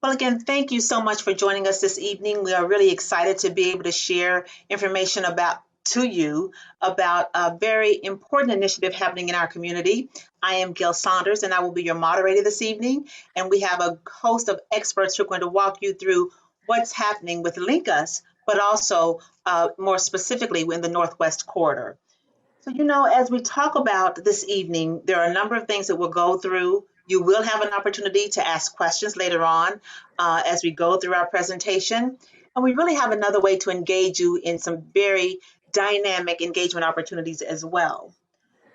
Well, again, thank you so much for joining us this evening. We are really excited to be able to share information to you about a very important initiative happening in our community. I am Gail Saunders, and I will be your moderator this evening. And we have a host of experts who are going to walk you through what's happening with LinkUs, but also more specifically in the Northwest Corridor. So, as we talk about this evening, there are a number of things that we'll go through. You will have an opportunity to ask questions later on as we go through our presentation. And we really have another way to engage you in some very dynamic engagement opportunities as well.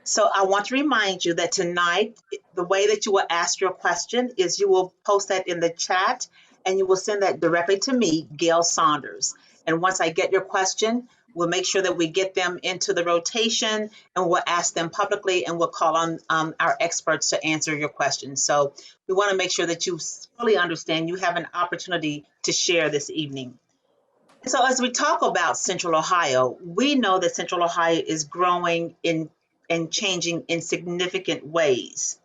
So I want to remind you that tonight, the way that you will ask your question is you will post that in the chat and you will send that directly to me, Gail Saunders. And once I get your question, we'll make sure that we get them into the rotation and we'll ask them publicly and we'll call on our experts to answer your questions. So we want to make sure that you fully understand you have an opportunity to share this evening. So as we talk about Central Ohio, we know that Central Ohio is growing and changing in significant ways.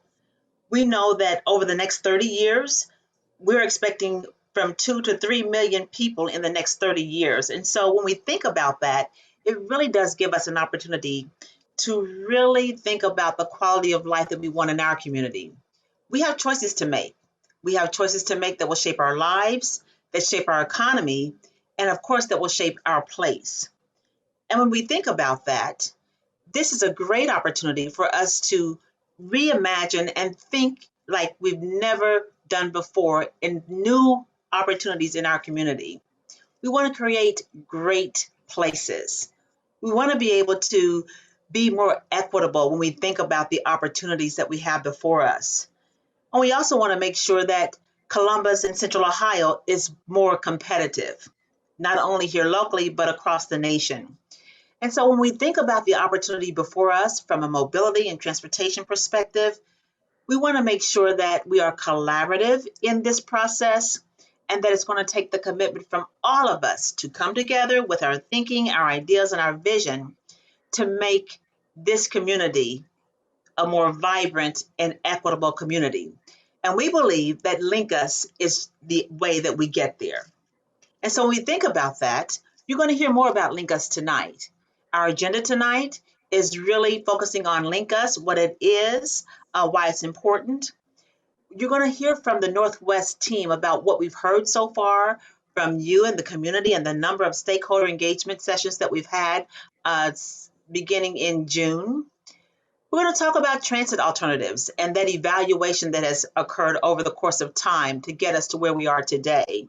We know that over the next 30 years, we're expecting from 2 to 3 million people in the next 30 years. And so when we think about that, it really does give us an opportunity to really think about the quality of life that we want in our community. We have choices to make. We have choices to make that will shape our lives, that shape our economy, and of course, that will shape our place. And when we think about that, this is a great opportunity for us to reimagine and think like we've never done before in new opportunities in our community. We want to create great places. We want to be able to be more equitable when we think about the opportunities that we have before us. And we also want to make sure that Columbus and Central Ohio is more competitive, not only here locally, but across the nation. And so when we think about the opportunity before us from a mobility and transportation perspective, we want to make sure that we are collaborative in this process and that it's going to take the commitment from all of us to come together with our thinking, our ideas, and our vision to make this community a more vibrant and equitable community. And we believe that LinkUs is the way that we get there. And so when we think about that, you're going to hear more about LinkUs tonight. Our agenda tonight is really focusing on LinkUs, what it is, why it's important. You're going to hear from the Northwest team about what we've heard so far from you and the community and the number of stakeholder engagement sessions that we've had beginning in June. We're going to talk about transit alternatives and that evaluation that has occurred over the course of time to get us to where we are today.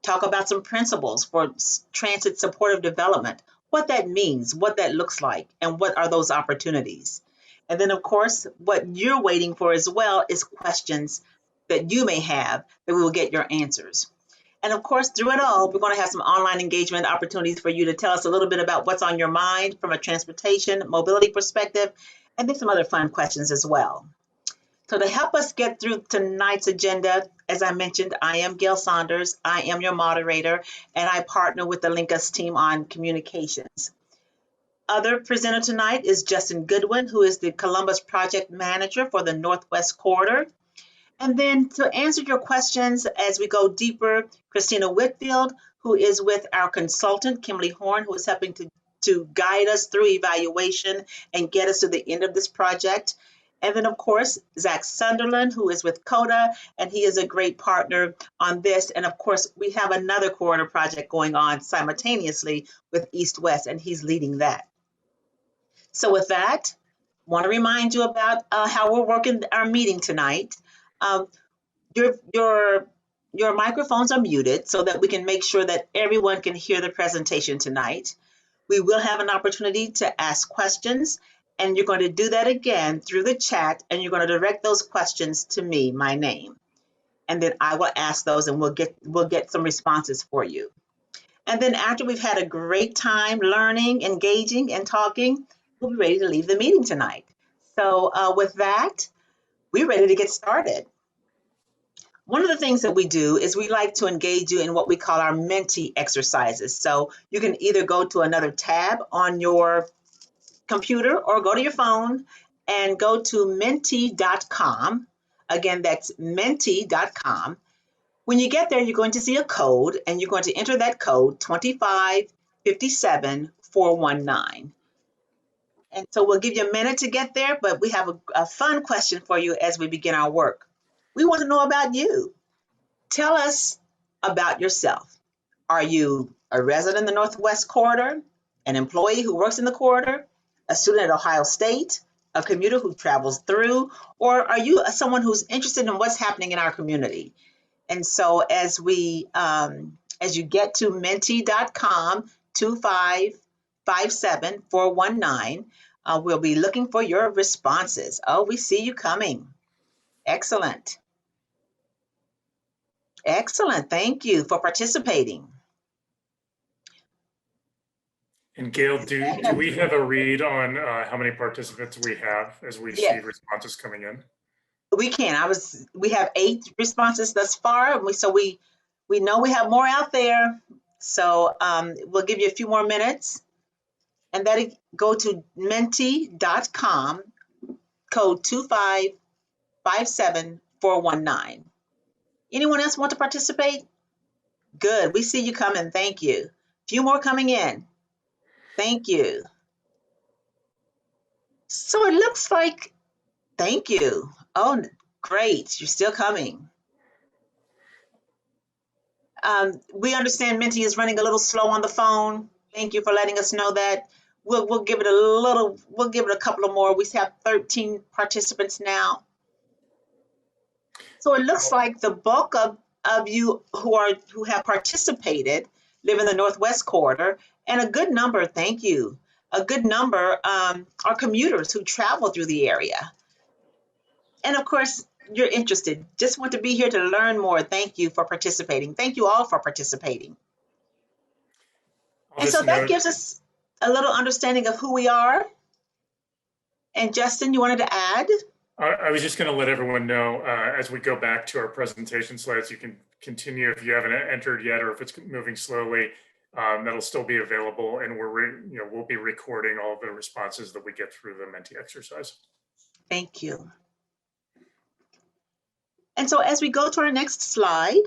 Talk about some principles for transit supportive development, what that means, what that looks like, and what are those opportunities. And then, of course, what you're waiting for as well is questions that you may have that we will get your answers. And of course, through it all, we're going to have some online engagement opportunities for you to tell us a little bit about what's on your mind from a transportation, mobility perspective, and then some other fun questions as well. So to help us get through tonight's agenda, as I mentioned, I am Gail Saunders. I am your moderator, and I partner with the LinkUs team on communications. Other presenter tonight is Justin Goodwin, who is the Columbus Project Manager for the Northwest Corridor. And then to answer your questions as we go deeper, Christina Whitfield, who is with our consultant, Kimberly Horn, who is helping to guide us through evaluation and get us to the end of this project. And then, of course, Zach Sunderland, who is with CODA, and he is a great partner on this. And of course, we have another corridor project going on simultaneously with East West, and he's leading that. So with that, I want to remind you about how we're working our meeting tonight. Your microphones are muted so that we can make sure that everyone can hear the presentation tonight. We will have an opportunity to ask questions, and you're going to do that again through the chat, and you're going to direct those questions to me, my name. And then I will ask those and we'll get some responses for you. And then after we've had a great time learning, engaging, and talking, we'll be ready to leave the meeting tonight. So with that, we're ready to get started. One of the things that we do is we like to engage you in what we call our Mentee Exercises. So you can either go to another tab on your computer or go to your phone and go to mentee.com. Again, that's mentee.com. When you get there, you're going to see a code, and you're going to enter that code 2557419. And so we'll give you a minute to get there, but we have a fun question for you as we begin our work. We want to know about you. Tell us about yourself. Are you a resident in the Northwest Corridor, an employee who works in the corridor, a student at Ohio State, a commuter who travels through, or are you someone who's interested in what's happening in our community? And so as you get to mentee.com 2557419, we'll be looking for your responses. Oh, we see you coming. Excellent. Excellent. Thank you for participating. And Gail, do we have a read on how many participants we have as we see responses coming in? We can. We have 8 responses thus far. So we know we have more out there. So we'll give you a few more minutes. And that go to mentee.com, code 2557419. Anyone else want to participate? Good. We see you coming. Thank you. Few more coming in. Thank you. So it looks like, thank you. Oh, great. You're still coming. We understand Mentee is running a little slow on the phone. Thank you for letting us know that. We'll give it a couple of more. We have 13 participants now. So it looks like the bulk of you who have participated live in the Northwest Corridor, and a good number, thank you, a good number are commuters who travel through the area. And of course, you're interested, just want to be here to learn more. Thank you for participating. Thank you all for participating. And so that gives us a little understanding of who we are. And Justin, you wanted to add? I was just going to let everyone know as we go back to our presentation slides, you can continue if you haven't entered yet, or if it's moving slowly, that'll still be available. And we'll be recording all of the responses that we get through the Mentee exercise. Thank you. And so as we go to our next slide,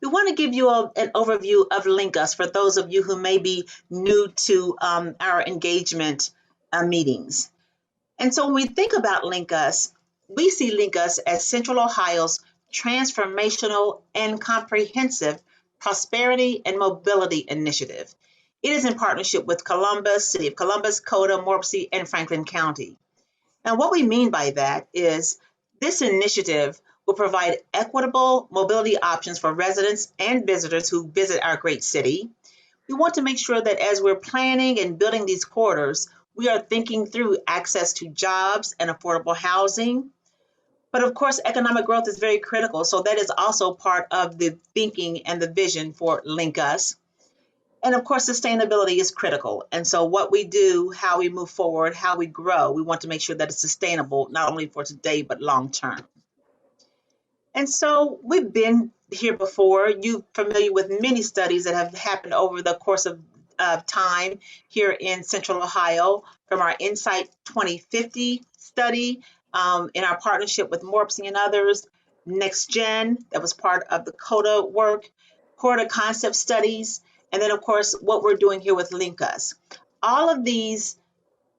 we want to give you an overview of LinkUs for those of you who may be new to our engagement meetings. And so when we think about LinkUs, we see LinkUs as Central Ohio's transformational and comprehensive prosperity and mobility initiative. It is in partnership with Columbus, City of Columbus, Coda, Morpsey, and Franklin County. And what we mean by that is this initiative will provide equitable mobility options for residents and visitors who visit our great city. We want to make sure that as we're planning and building these corridors, we are thinking through access to jobs and affordable housing. But of course, economic growth is very critical. So that is also part of the thinking and the vision for LinkUs. And of course, sustainability is critical. And so what we do, how we move forward, how we grow, we want to make sure that it's sustainable, not only for today, but long term. And so we've been here before. You're familiar with many studies that have happened over the course of time here in Central Ohio, from our Insight 2050 study, in our partnership with Morpsey and others, Next Gen, that was part of the Coda work, Coda concept studies, and then of course what we're doing here with LinkUs. All of these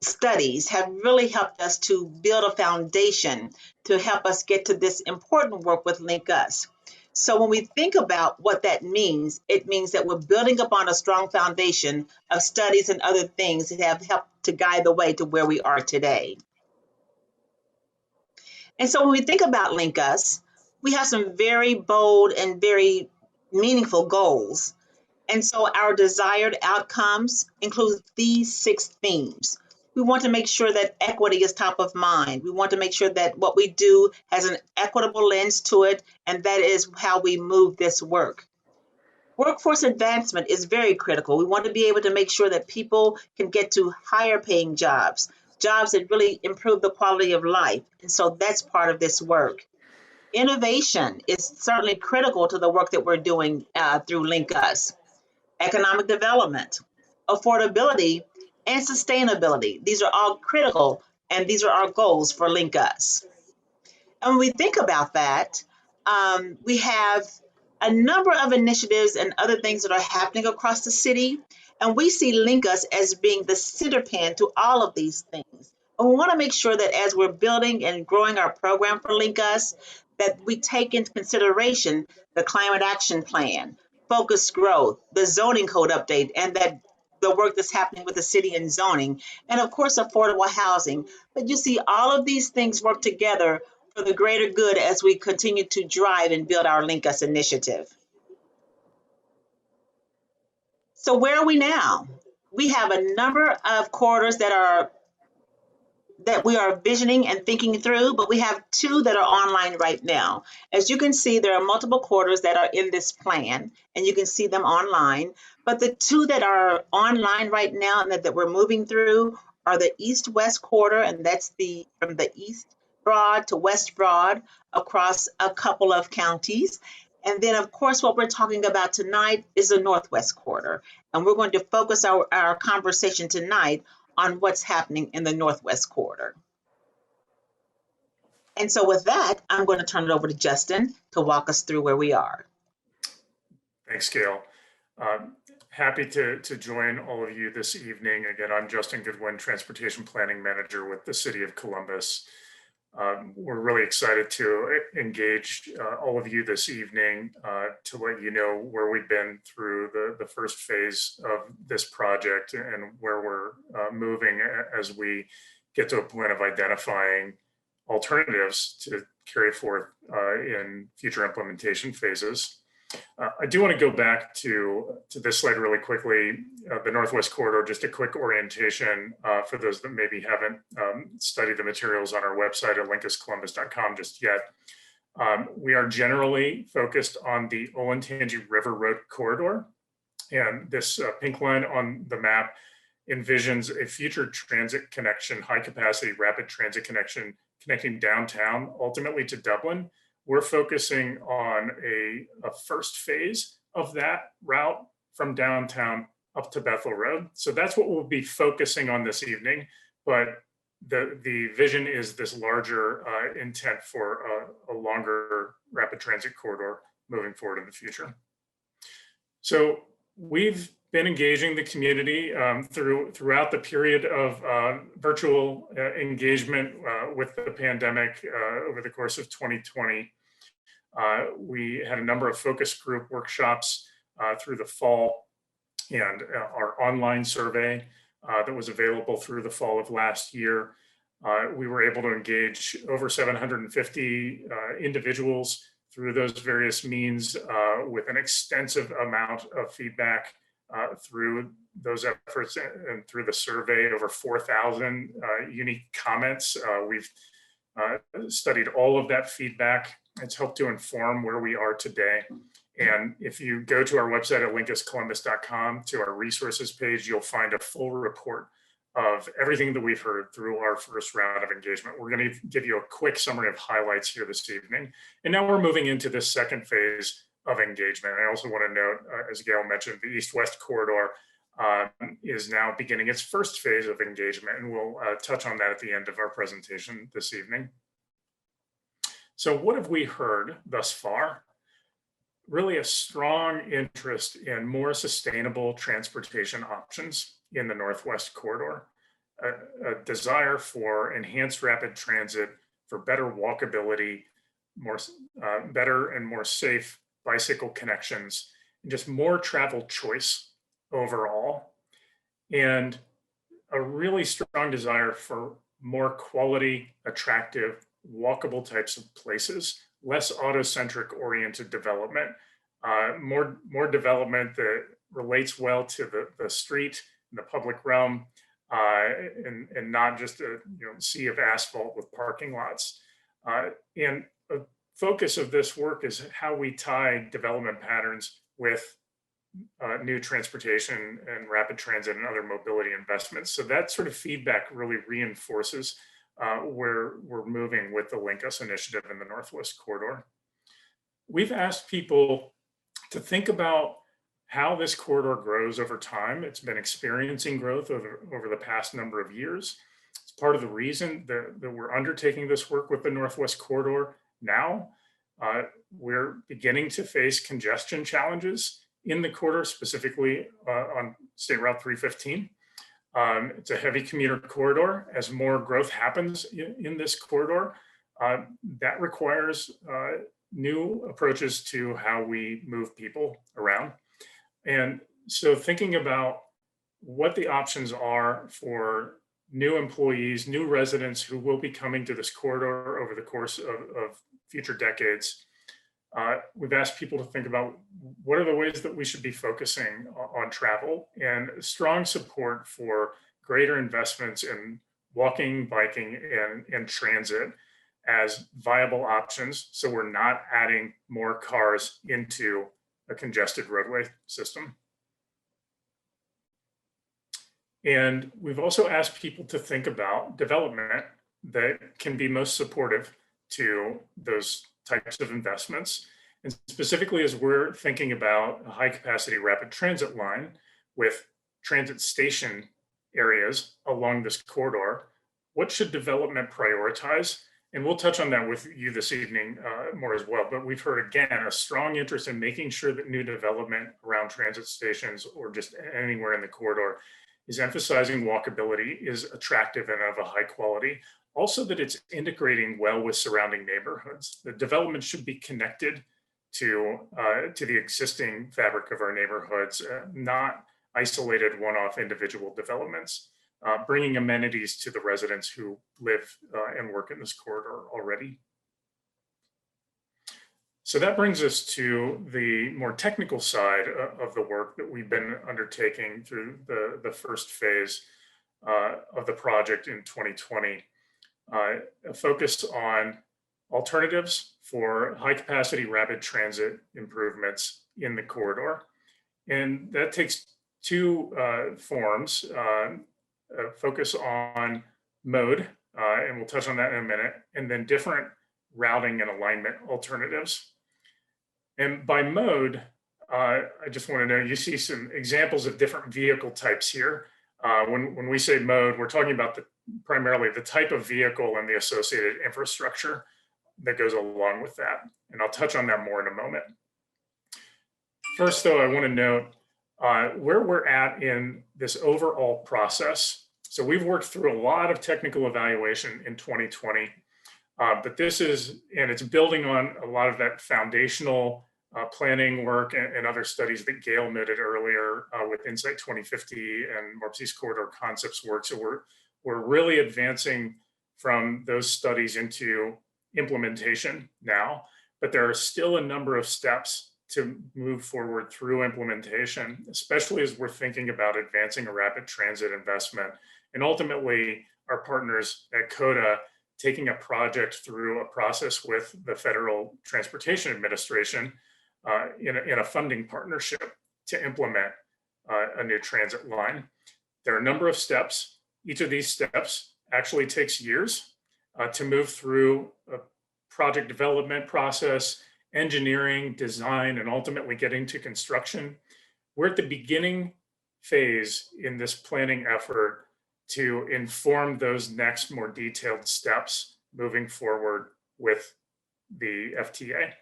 studies have really helped us to build a foundation to help us get to this important work with LinkUs. So when we think about what that means, it means that we're building upon a strong foundation of studies and other things that have helped to guide the way to where we are today. And so when we think about LinkUs, we have some very bold and very meaningful goals. And so our desired outcomes include these 6 themes. We want to make sure that equity is top of mind. We want to make sure that what we do has an equitable lens to it, and that is how we move this work. Workforce advancement is very critical. We want to be able to make sure that people can get to higher paying jobs, jobs that really improve the quality of life. And so that's part of this work. Innovation is certainly critical to the work that we're doing through LinkUs. Economic development, affordability, and sustainability. These are all critical, and these are our goals for LinkUs. And when we think about that, we have a number of initiatives and other things that are happening across the city. And we see LinkUs as being the center pin to all of these things. And we want to make sure that as we're building and growing our program for LinkUs, that we take into consideration the climate action plan, focused growth, the zoning code update, and that the work that's happening with the city and zoning, and of course, affordable housing. But you see, all of these things work together for the greater good as we continue to drive and build our LinkUs initiative. So where are we now? We have a number of corridors that we are visioning and thinking through, but we have two that are online right now. As you can see, there are multiple corridors that are in this plan, and you can see them online. But the two that are online right now and that we're moving through are the East-West corridor, and that's from the East Broad to West Broad across a couple of counties. And then, of course, what we're talking about tonight is the Northwest corridor. And we're going to focus our conversation tonight on what's happening in the Northwest corridor. And so with that, I'm going to turn it over to Justin to walk us through where we are. Thanks, Gail. Happy to join all of you this evening. Again, I'm Justin Goodwin, Transportation Planning Manager with the City of Columbus. We're really excited to engage all of you this evening to let you know where we've been through the first phase of this project and where we're moving as we get to a point of identifying alternatives to carry forth in future implementation phases. I do want to go back to this slide really quickly. The Northwest Corridor, just a quick orientation for those that maybe haven't studied the materials on our website at linkuscolumbus.com just yet. We are generally focused on the Olentangy River Road corridor. And this pink line on the map envisions a future transit connection, high capacity rapid transit connection connecting downtown ultimately to Dublin. We're focusing on a first phase of that route from downtown up to Bethel Road. So that's what we'll be focusing on this evening. But the vision is this larger intent for a longer rapid transit corridor moving forward in the future. So we've been engaging the community throughout the period of virtual engagement with the pandemic over the course of 2020. We had a number of focus group workshops through the fall, and our online survey that was available through the fall of last year. We were able to engage over 750 individuals through those various means with an extensive amount of feedback through those efforts and through the survey, over 4,000 unique comments. We've studied all of that feedback. It's helped to inform where we are today. And if you go to our website at linkuscolumbus.com to our resources page, you'll find a full report of everything that we've heard through our first round of engagement. We're going to give you a quick summary of highlights here this evening. And now we're moving into this second phase of engagement. I also want to note, as Gail mentioned, the East-West corridor is now beginning its first phase of engagement, and we'll touch on that at the end of our presentation this evening. So what have we heard thus far? Really a strong interest in more sustainable transportation options in the Northwest corridor, a desire for enhanced rapid transit, for better walkability, better and more safe bicycle connections, and just more travel choice overall, and a really strong desire for more quality, attractive, walkable types of places, less auto-centric oriented development, more development that relates well to the street and the public realm, and not just a sea of asphalt with parking lots. And a focus of this work is how we tie development patterns with new transportation and rapid transit and other mobility investments. So that sort of feedback really reinforces where we're moving with the LinkUs initiative in the Northwest corridor. We've asked people to think about how this corridor grows over time. It's been experiencing growth over the past number of years. It's part of the reason that we're undertaking this work with the Northwest Corridor now. We're beginning to face congestion challenges in the corridor, specifically on State Route 315. It's a heavy commuter corridor. As more growth happens in this corridor, that requires new approaches to how we move people around. And so thinking about what the options are for new employees, new residents who will be coming to this corridor over the course of future decades, we've asked people to think about what are the ways that we should be focusing on travel, and strong support for greater investments in walking, biking, and transit as viable options, so we're not adding more cars into a congested roadway system. And we've also asked people to think about development that can be most supportive to those types of investments. And specifically, as we're thinking about a high capacity rapid transit line with transit station areas along this corridor, what should development prioritize? And we'll touch on that with you this evening more as well. But we've heard, again, a strong interest in making sure that new development around transit stations or just anywhere in the corridor is emphasizing walkability, is attractive and of a high quality. Also that it's integrating well with surrounding neighborhoods. The development should be connected to the existing fabric of our neighborhoods, not isolated one-off individual developments, bringing amenities to the residents who live and work in this corridor already. So that brings us to the more technical side of the work that we've been undertaking through the first phase of the project in 2020. A focus on alternatives for high capacity rapid transit improvements in the corridor. And that takes two forms, a focus on mode, and we'll touch on that in a minute, and then different routing and alignment alternatives. And by mode, I just want to know, you see some examples of different vehicle types here. When we say mode, we're talking about primarily the type of vehicle and the associated infrastructure that goes along with that. And I'll touch on that more in a moment. First, though, I want to note where we're at in this overall process. So we've worked through a lot of technical evaluation in 2020, but this is, and it's building on a lot of that foundational planning work and other studies that Gail noted earlier with Insight 2050 and Northeast Corridor Concepts work. So we're really advancing from those studies into implementation now, but there are still a number of steps to move forward through implementation, especially as we're thinking about advancing a rapid transit investment. And ultimately, our partners at CODA taking a project through a process with the Federal Transportation Administration in a funding partnership to implement a new transit line. There are a number of steps. Each of these steps actually takes years to move through a project development process, engineering, design, and ultimately getting to construction. We're at the beginning phase in this planning effort to inform those next more detailed steps moving forward with the FTA.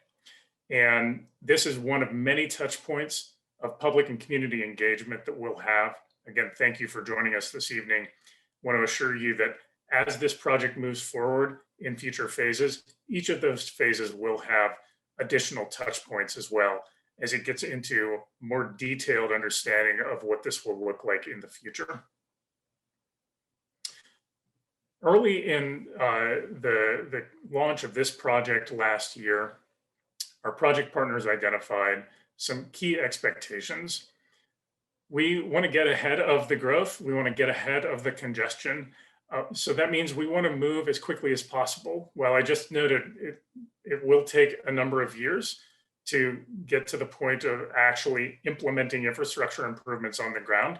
And this is one of many touch points of public and community engagement that we'll have. Again, thank you for joining us this evening. I want to assure you that as this project moves forward in future phases, each of those phases will have additional touch points as well as it gets into more detailed understanding of what this will look like in the future. Early in the launch of this project last year, our project partners identified some key expectations. We want to get ahead of the growth. We want to get ahead of the congestion. So that means we want to move as quickly as possible. Well, I just noted it will take a number of years to get to the point of actually implementing infrastructure improvements on the ground.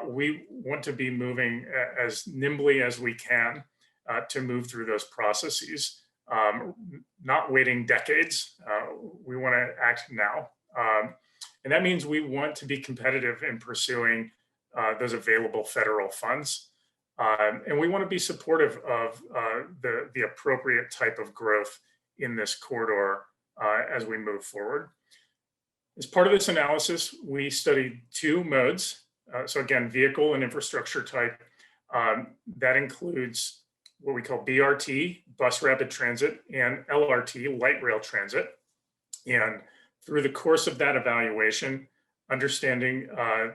We want to be moving as nimbly as we can to move through those processes, not waiting decades. We want to act now. And that means we want to be competitive in pursuing those available federal funds. And we want to be supportive of the appropriate type of growth in this corridor as we move forward. As part of this analysis, we studied two modes. So again, vehicle and infrastructure type. That includes what we call BRT, bus rapid transit, and LRT, light rail transit. And through the course of that evaluation, understanding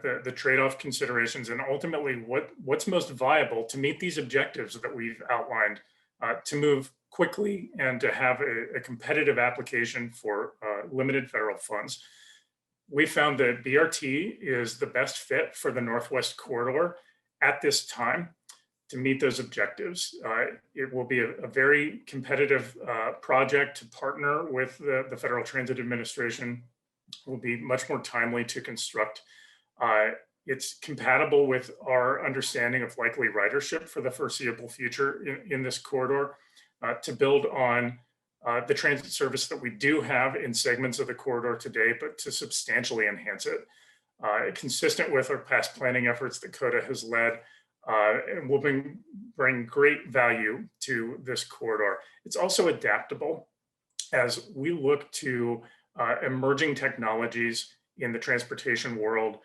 the trade-off considerations and ultimately what's most viable to meet these objectives that we've outlined to move quickly and to have a competitive application for limited federal funds. We found that BRT is the best fit for the Northwest Corridor at this time to meet those objectives. It will be a very competitive project to partner with the Federal Transit Administration. It will be much more timely to construct. It's compatible with our understanding of likely ridership for the foreseeable future in this corridor to build on the transit service that we do have in segments of the corridor today, but to substantially enhance it. Consistent with our past planning efforts that COTA has led, and will bring great value to this corridor. It's also adaptable as we look to emerging technologies in the transportation world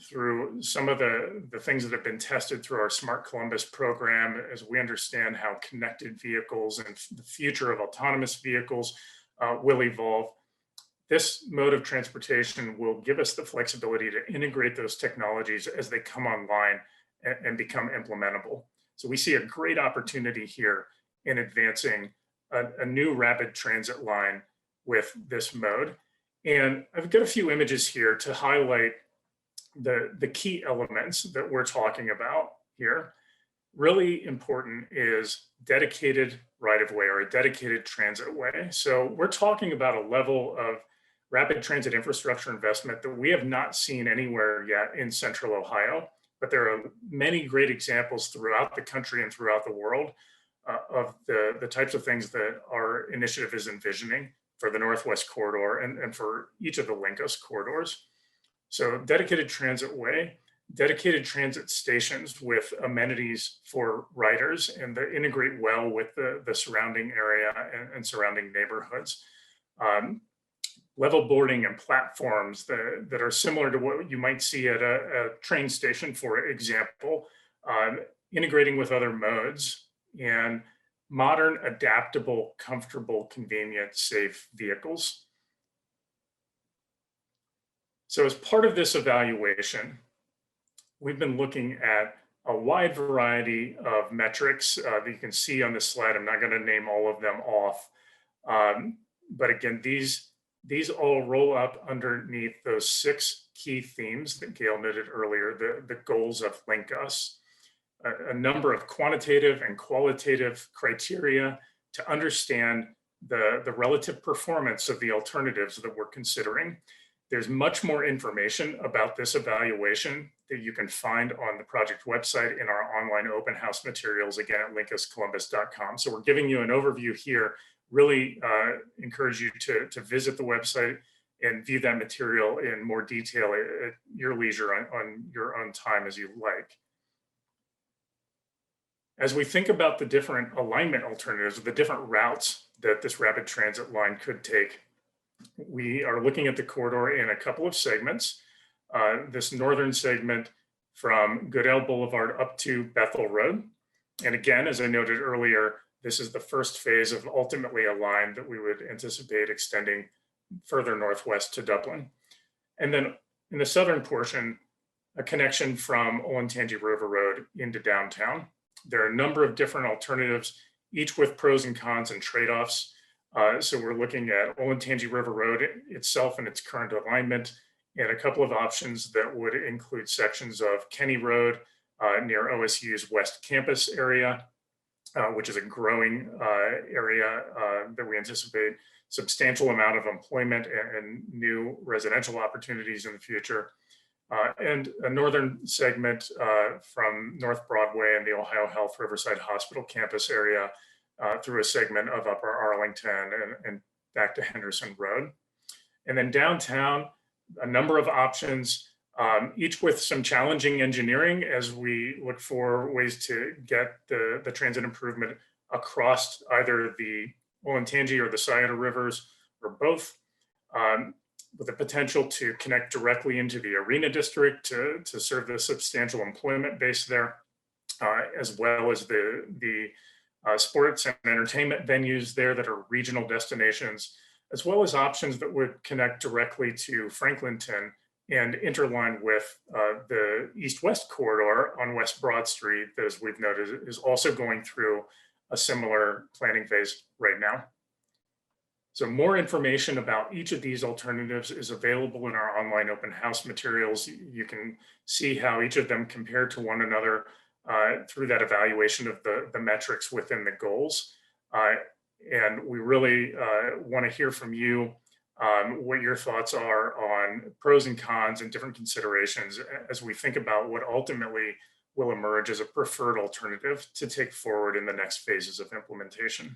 through some of the things that have been tested through our Smart Columbus program, as we understand how connected vehicles and the future of autonomous vehicles will evolve. This mode of transportation will give us the flexibility to integrate those technologies as they come online and become implementable. So we see a great opportunity here in advancing a new rapid transit line with this mode. And I've got a few images here to highlight the key elements that we're talking about here. Really important is dedicated right-of-way or a dedicated transit way. So we're talking about a level of rapid transit infrastructure investment that we have not seen anywhere yet in Central Ohio. But there are many great examples throughout the country and throughout the world of the types of things that our initiative is envisioning for the Northwest Corridor and for each of the LinkUs corridors. So dedicated transit way, dedicated transit stations with amenities for riders and that integrate well with the surrounding area and surrounding neighborhoods. Level boarding and platforms that are similar to what you might see at a train station, for example, integrating with other modes, and modern, adaptable, comfortable, convenient, safe vehicles. So as part of this evaluation, we've been looking at a wide variety of metrics that you can see on this slide. I'm not going to name all of them off. But again, these all roll up underneath those 6 key themes that Gail noted earlier, the goals of LinkUs, a number of quantitative and qualitative criteria to understand the relative performance of the alternatives that we're considering. There's much more information about this evaluation that you can find on the project website in our online open house materials, again at linkuscolumbus.com. So we're giving you an overview here. Really encourage you to visit the website and view that material in more detail at your leisure on your own time as you like. As we think about the different alignment alternatives, the different routes that this rapid transit line could take, we are looking at the corridor in a couple of segments. This northern segment from Goodell Boulevard up to Bethel Road. And again, as I noted earlier, this is the first phase of ultimately a line that we would anticipate extending further northwest to Dublin. And then in the southern portion, a connection from Olentangy River Road into downtown. There are a number of different alternatives, each with pros and cons and trade-offs. So we're looking at Olentangy River Road itself and its current alignment, and a couple of options that would include sections of Kenny Road near OSU's West Campus area, which is a growing area that we anticipate substantial amount of employment and new residential opportunities in the future. And a northern segment from North Broadway and the Ohio Health Riverside Hospital campus area through a segment of Upper Arlington and back to Henderson Road. And then downtown, a number of options each with some challenging engineering as we look for ways to get the transit improvement across either the Olentangy or the Scioto rivers or both, with the potential to connect directly into the Arena District to serve the substantial employment base there, as well as the sports and entertainment venues there that are regional destinations, as well as options that would connect directly to Franklinton and interline with the east-west corridor on West Broad Street that, as we've noted, is also going through a similar planning phase right now. So more information about each of these alternatives is available in our online open house materials. You can see how each of them compare to one another through that evaluation of the metrics within the goals. And we really want to hear from you what your thoughts are on pros and cons and different considerations as we think about what ultimately will emerge as a preferred alternative to take forward in the next phases of implementation.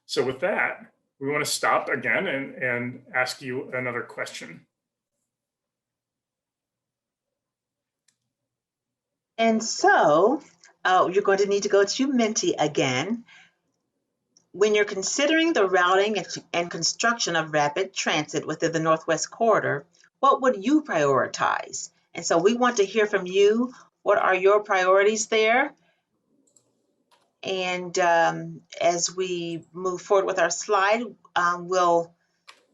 So with that, we want to stop again and ask you another question. And so you're going to need to go to Mentee again. When you're considering the routing and construction of rapid transit within the Northwest Corridor, what would you prioritize? And so we want to hear from you. What are your priorities there? And as we move forward with our slide, we'll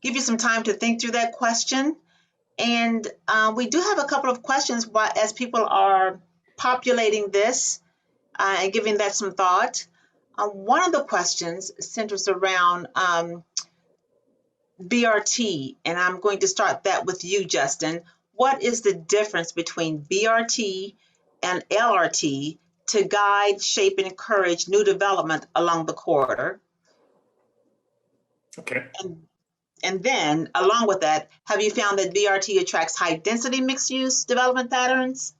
give you some time to think through that question. And we do have a couple of questions as people are populating this and giving that some thought. One of the questions centers around BRT, and I'm going to start that with you, Justin. What is the difference between BRT and LRT to guide, shape, and encourage new development along the corridor? Okay. And then, along with that, have you found that BRT attracts high-density mixed-use development patterns?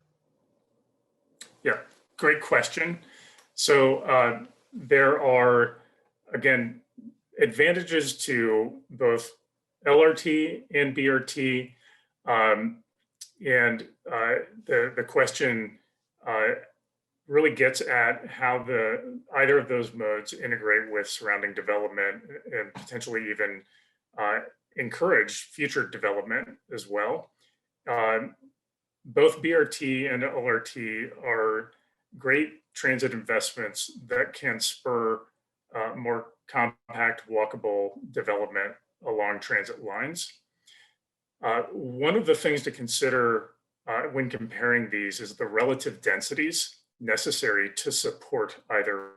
Yeah, great question. So there are, again, advantages to both LRT and BRT. And the question really gets at how either of those modes integrate with surrounding development and potentially even encourage future development as well. Both BRT and LRT are great transit investments that can spur more compact, walkable development along transit lines. One of the things to consider when comparing these is the relative densities necessary to support either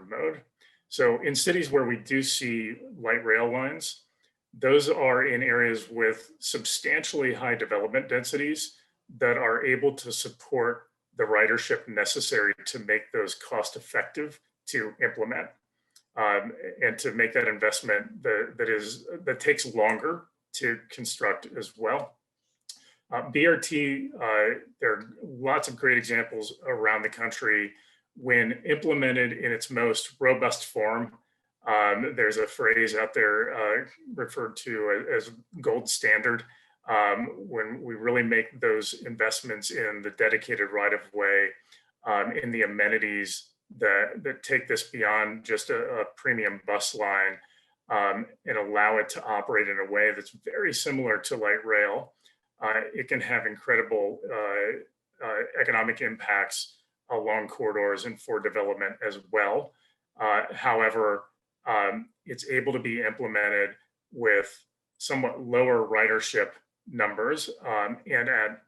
mode. So in cities where we do see light rail lines, those are in areas with substantially high development densities that are able to support the ridership necessary to make those cost effective to implement and to make that investment that takes longer to construct as well. BRT, there are lots of great examples around the country when implemented in its most robust form. There's a phrase out there referred to as gold standard, when we really make those investments in the dedicated right-of-way, in the amenities that take this beyond just a premium bus line, and allow it to operate in a way that's very similar to light rail. It can have incredible economic impacts along corridors and for development as well. However, it's able to be implemented with somewhat lower ridership numbers and at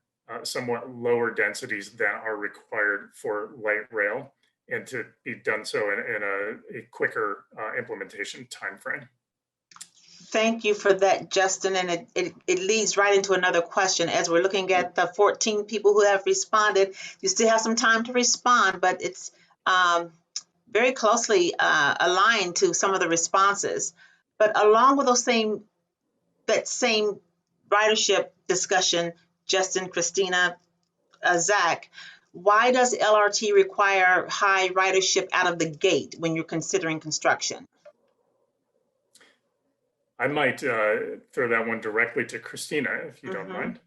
somewhat lower densities than are required for light rail, and to be done so in a quicker implementation timeframe. Thank you for that, Justin. And it leads right into another question. As we're looking at the 14 people who have responded, you still have some time to respond, but it's very closely aligned to some of the responses. But along with that same ridership discussion, Justin, Christina, Zach, why does LRT require high ridership out of the gate when you're considering construction? I might throw that one directly to Christina, if you don't mind.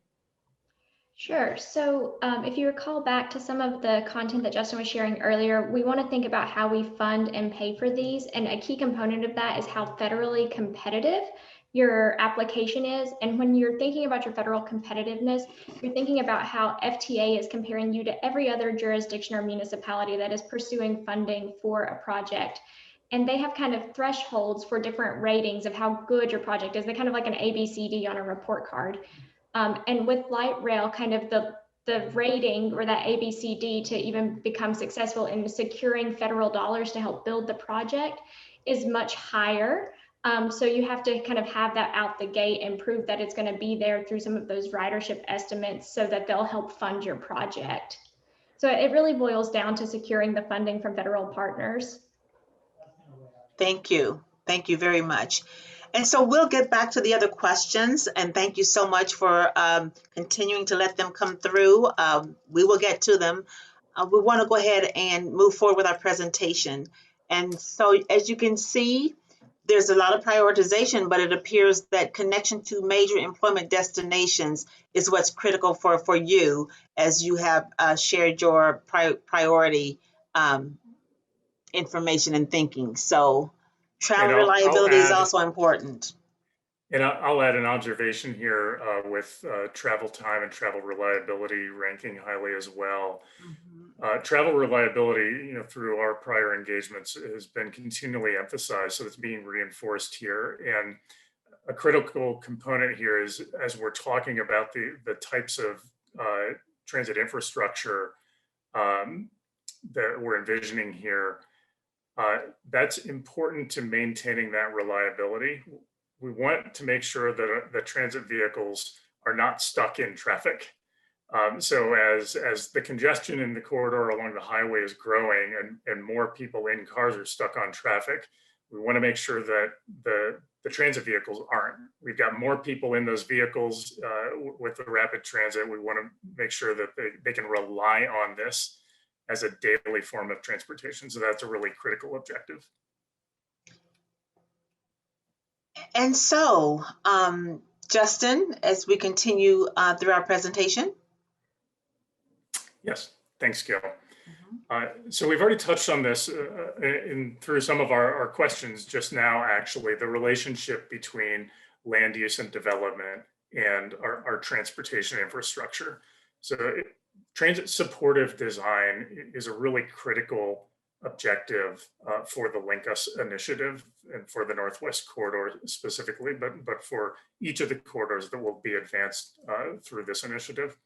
Sure. So if you recall back to some of the content that Justin was sharing earlier, we want to think about how we fund and pay for these. And a key component of that is how federally competitive your application is. And when you're thinking about your federal competitiveness, you're thinking about how FTA is comparing you to every other jurisdiction or municipality that is pursuing funding for a project. And they have kind of thresholds for different ratings of how good your project is. They're kind of like an ABCD on a report card. And with light rail, kind of the rating or that ABCD to even become successful in securing federal dollars to help build the project is much higher. So you have to kind of have that out the gate and prove that it's going to be there through some of those ridership estimates so that they'll help fund your project. So it really boils down to securing the funding from federal partners. Thank you. Thank you very much. And so we'll get back to the other questions, and thank you so much for continuing to let them come through. We will get to them. We want to go ahead and move forward with our presentation. And so as you can see, there's a lot of prioritization, but it appears that connection to major employment destinations is what's critical for you as you have shared your priority information and thinking. So travel reliability is also important. And I'll add an observation here with travel time and travel reliability ranking highly as well. Travel reliability, through our prior engagements has been continually emphasized, so it's being reinforced here. And a critical component here is, as we're talking about the types of transit infrastructure that we're envisioning here, that's important to maintaining that reliability. We want to make sure that the transit vehicles are not stuck in traffic. So as the congestion in the corridor along the highway is growing and more people in cars are stuck on traffic, we want to make sure that the transit vehicles aren't. We've got more people in those vehicles with the rapid transit. We want to make sure that they can rely on this as a daily form of transportation. So that's a really critical objective. And so, Justin, as we continue through our presentation. Yes, thanks, Gail. So we've already touched on this through some of our questions just now, actually, the relationship between land use and development and our transportation infrastructure. So transit supportive design is a really critical objective for the LinkUs initiative and for the Northwest Corridor specifically, but for each of the corridors that will be advanced through this initiative.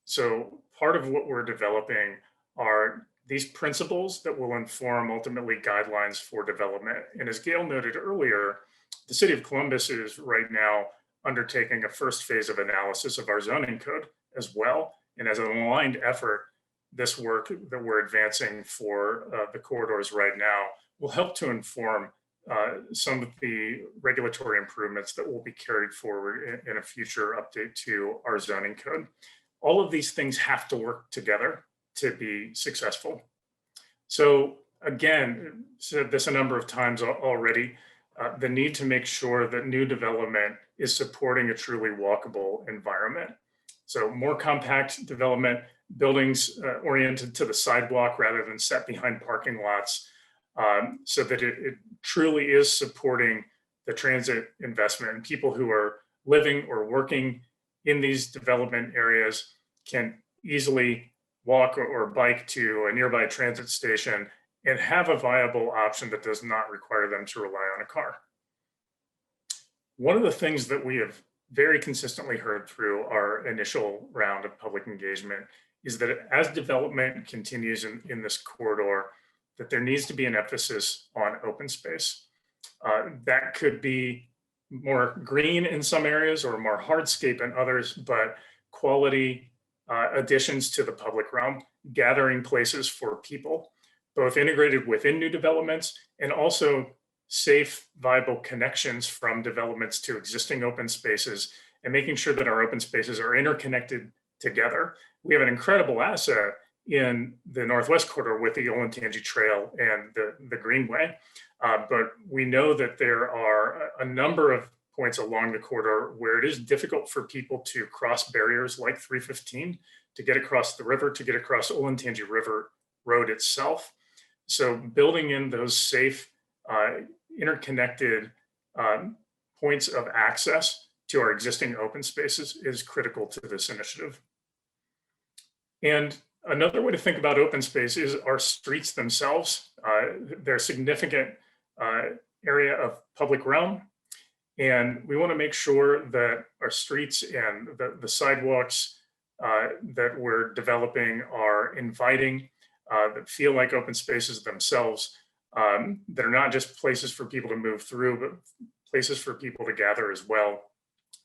So part of what we're developing are these principles that will inform ultimately guidelines for development. And as Gail noted earlier, the City of Columbus is right now undertaking a first phase of analysis of our zoning code as well. And as an aligned effort, this work that we're advancing for the corridors right now will help to inform some of the regulatory improvements that will be carried forward in a future update to our zoning code. All of these things have to work together to be successful. So again, said this a number of times already, the need to make sure that new development is supporting a truly walkable environment. So more compact development, buildings oriented to the sidewalk rather than set behind parking lots, so that it truly is supporting the transit investment, and people who are living or working in these development areas can easily walk or bike to a nearby transit station and have a viable option that does not require them to rely on a car. One of the things that we have very consistently heard through our initial round of public engagement is that as development continues in this corridor, that there needs to be an emphasis on open space. That could be more green in some areas or more hardscape in others, but quality additions to the public realm, gathering places for people, both integrated within new developments and also safe, viable connections from developments to existing open spaces, and making sure that our open spaces are interconnected together. We have an incredible asset in the Northwest Corridor with the Olentangy Trail and the Greenway, but we know that there are a number of points along the corridor where it is difficult for people to cross barriers like 315, to get across the river, to get across Olentangy River Road itself. So building in those safe, interconnected points of access to our existing open spaces is critical to this initiative. And another way to think about open space is our streets themselves. They're a significant area of public realm. And we want to make sure that our streets and the sidewalks that we're developing are inviting, that feel like open spaces themselves, that are not just places for people to move through, but places for people to gather as well.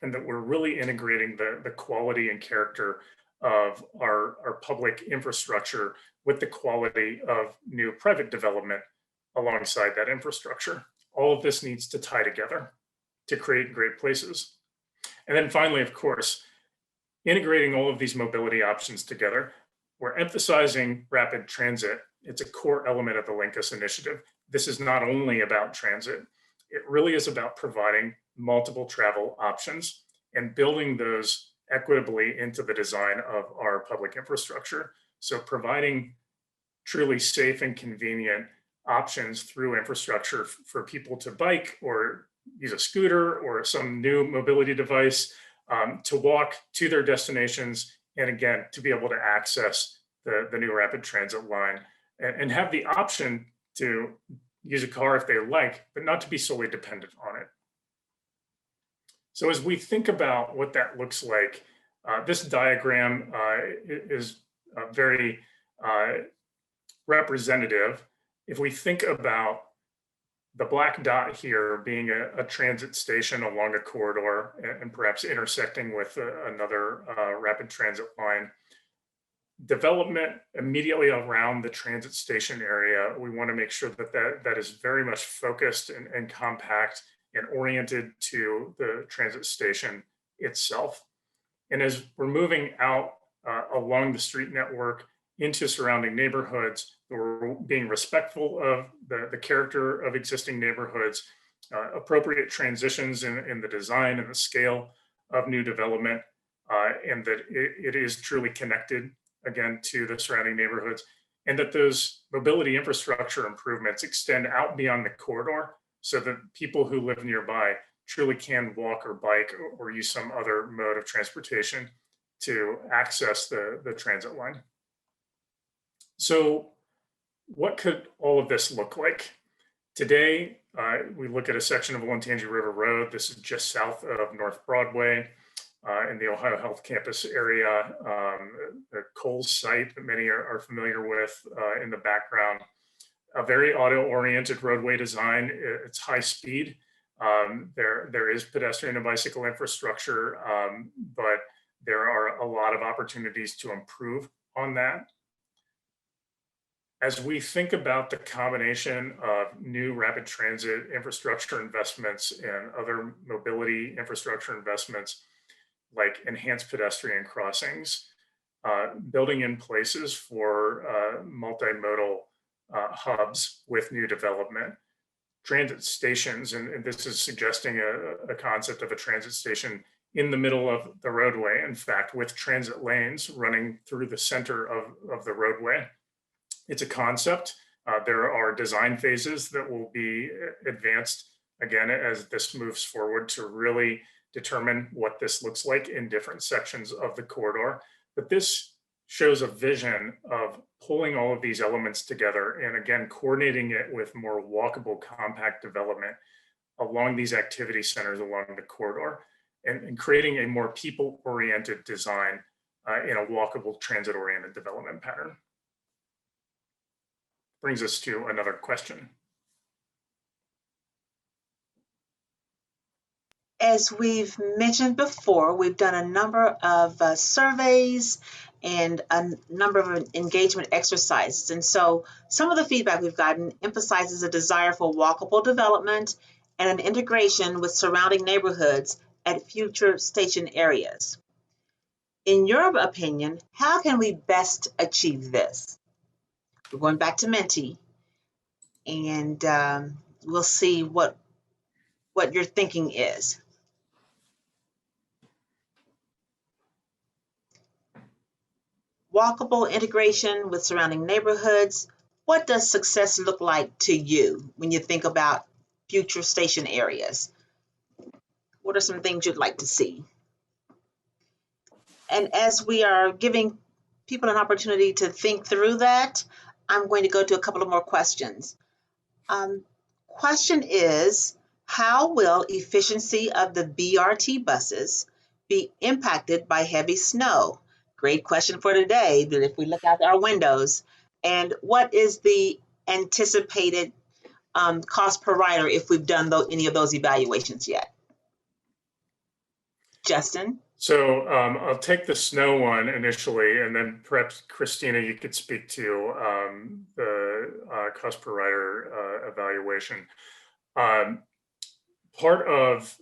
And that we're really integrating the quality and character of our public infrastructure with the quality of new private development alongside that infrastructure. All of this needs to tie together to create great places. And then finally, of course, integrating all of these mobility options together. We're emphasizing rapid transit. It's a core element of the LinkUs initiative. This is not only about transit. It really is about providing multiple travel options and building those equitably into the design of our public infrastructure. So providing truly safe and convenient options through infrastructure for people to bike or use a scooter or some new mobility device, to walk to their destinations, and again, to be able to access the new rapid transit line and have the option to use a car if they like, but not to be solely dependent on it. So as we think about what that looks like, this diagram is very representative. If we think about the black dot here being a transit station along a corridor and perhaps intersecting with another rapid transit line, development immediately around the transit station area, we want to make sure that is very much focused and compact and oriented to the transit station itself. And as we're moving out along the street network into surrounding neighborhoods, we're being respectful of the character of existing neighborhoods, appropriate transitions in the design and the scale of new development, and that it is truly connected, again, to the surrounding neighborhoods, and that those mobility infrastructure improvements extend out beyond the corridor so that people who live nearby truly can walk or bike or use some other mode of transportation to access the transit line. So what could all of this look like? Today, we look at a section of Olentangy River Road. This is just south of North Broadway in the Ohio Health Campus area, the Coles site that many are familiar with in the background. A very auto-oriented roadway design. It's high speed. There is pedestrian and bicycle infrastructure, but there are a lot of opportunities to improve on that. As we think about the combination of new rapid transit infrastructure investments and other mobility infrastructure investments, like enhanced pedestrian crossings, building in places for multimodal hubs with new development, transit stations, and this is suggesting a concept of a transit station in the middle of the roadway, in fact, with transit lanes running through the center of the roadway. It's a concept. There are design phases that will be advanced, again, as this moves forward to really determine what this looks like in different sections of the corridor. But this shows a vision of pulling all of these elements together and, again, coordinating it with more walkable, compact development along these activity centers along the corridor and creating a more people-oriented design in a walkable, transit-oriented development pattern. Brings us to another question. As we've mentioned before, we've done a number of surveys and a number of engagement exercises. And so some of the feedback we've gotten emphasizes a desire for walkable development and an integration with surrounding neighborhoods at future station areas. In your opinion, how can we best achieve this? We're going back to Mentee, and we'll see what your thinking is. walkable integration with surrounding neighborhoods. What does success look like to you when you think about future station areas? What are some things you'd like to see? And as we are giving people an opportunity to think through that, I'm going to go to a couple of more questions. Question is, how will efficiency of the BRT buses be impacted by heavy snow? Great question for today, but if we look out our windows, and what is the anticipated cost per rider if we've done any of those evaluations yet? Justin? So I'll take the snow one initially, and then perhaps Christina, you could speak to the cost per rider evaluation. Part of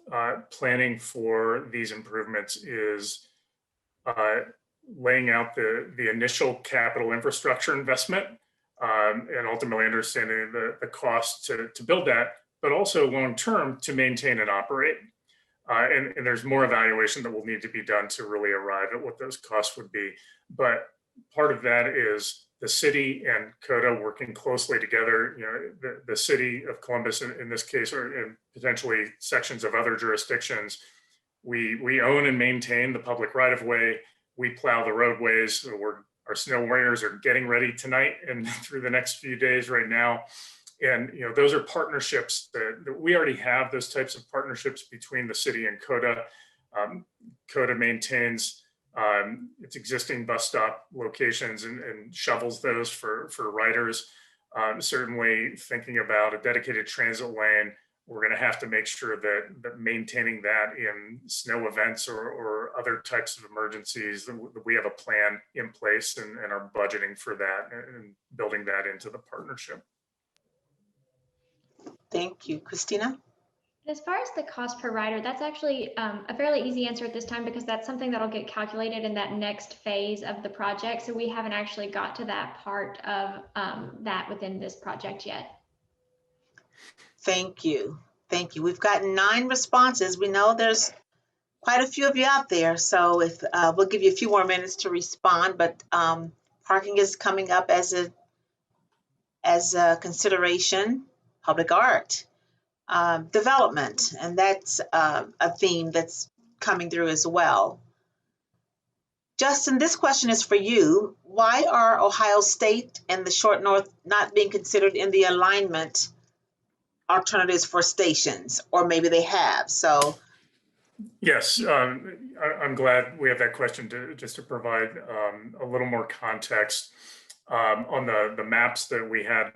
planning for these improvements is laying out the initial capital infrastructure investment and ultimately understanding the cost to build that, but also long-term to maintain and operate. And there's more evaluation that will need to be done to really arrive at what those costs would be. But part of that is the city and CODA working closely together. You know, the city of Columbus in this case, or in potentially sections of other jurisdictions, we own and maintain the public right-of-way. We plow the roadways. So our snow warriors are getting ready tonight and through the next few days right now. And you know, those are partnerships that we already have, those types of partnerships between the city and CODA. CODA maintains its existing bus stop locations and shovels those for riders. Certainly thinking about a dedicated transit lane, we're going to have to make sure that maintaining that in snow events or other types of emergencies, that we have a plan in place and are budgeting for that and building that into the partnership. Thank you. Christina? As far as the cost per rider, that's actually a fairly easy answer at this time because that's something that'll get calculated in that next phase of the project. So we haven't actually got to that part of that within this project yet. Thank you. Thank you. We've gotten 9 responses. We know there's quite a few of you out there. So if we'll give you a few more minutes to respond, but parking is coming up as a consideration. Public art, development, and that's a theme that's coming through as well. Justin, this question is for you. Why are Ohio State and the Short North not being considered in the alignment alternatives for stations? Or maybe they have, so. Yes, I'm glad we have that question just to provide a little more context. On the maps that we had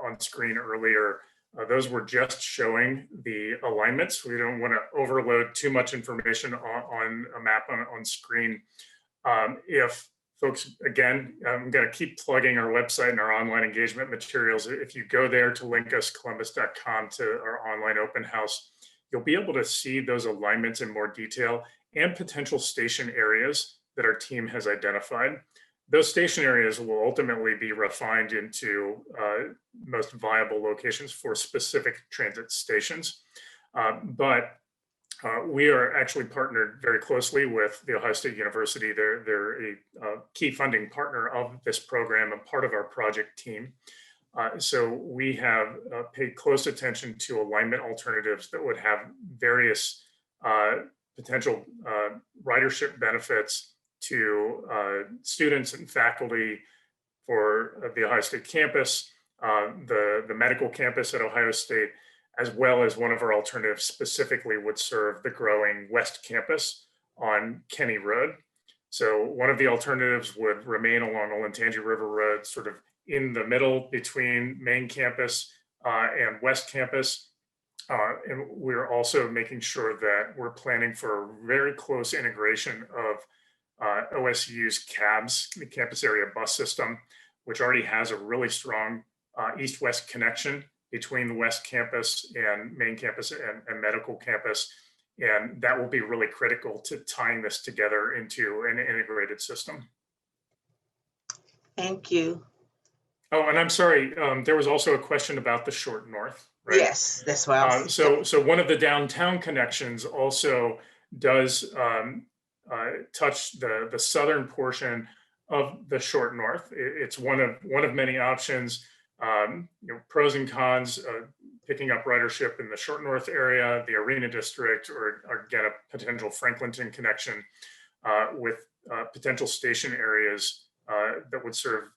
on screen earlier, those were just showing the alignments. We don't want to overload too much information on a map on screen. If folks, again, I'm going to keep plugging our website and our online engagement materials. If you go there to linkuscolumbus.com to our online open house, you'll be able to see those alignments in more detail and potential station areas that our team has identified. Those station areas will ultimately be refined into most viable locations for specific transit stations. But we are actually partnered very closely with the Ohio State University. They're a key funding partner of this program and part of our project team. So we have paid close attention to alignment alternatives that would have various potential ridership benefits to students and faculty for the Ohio State campus, the medical campus at Ohio State, as well as one of our alternatives specifically would serve the growing West Campus on Kenny Road. So one of the alternatives would remain along Olentangy River Road, sort of in the middle between main campus and West Campus. And we're also making sure that we're planning for a very close integration of OSU's CABS, the campus area bus system, which already has a really strong east-west connection between the West Campus and main campus and medical campus. And that will be really critical to tying this together into an integrated system. Thank you. Oh, and I'm sorry, there was also a question about the Short North, right? Yes, that's what I was. So one of the downtown connections also does touch the southern portion of the short north. It's one of many options. Pros and cons. Picking up ridership in the short north area, the Arena district, or get a potential Franklinton connection with potential station areas that would serve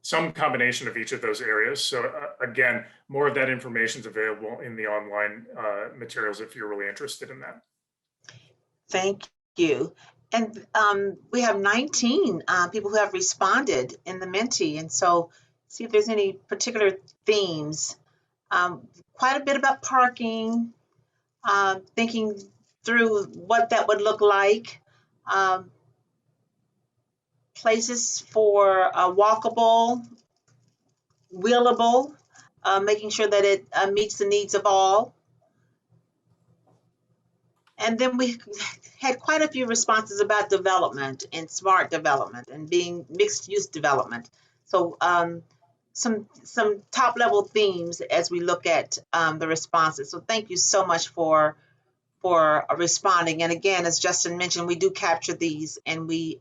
some combination of each of those areas. So again, more of that information is available in the online materials if you're really interested in that. Thank you. And we have 19 people who have responded in the Mentee. And so see if there's any particular themes. Quite a bit about parking, thinking through what that would look like. Places for walkable, wheelable, making sure that it meets the needs of all. And then we had quite a few responses about development and smart development and being mixed use development. So some top level themes as we look at the responses. So thank you so much for responding. And again, as Justin mentioned, we do capture these and we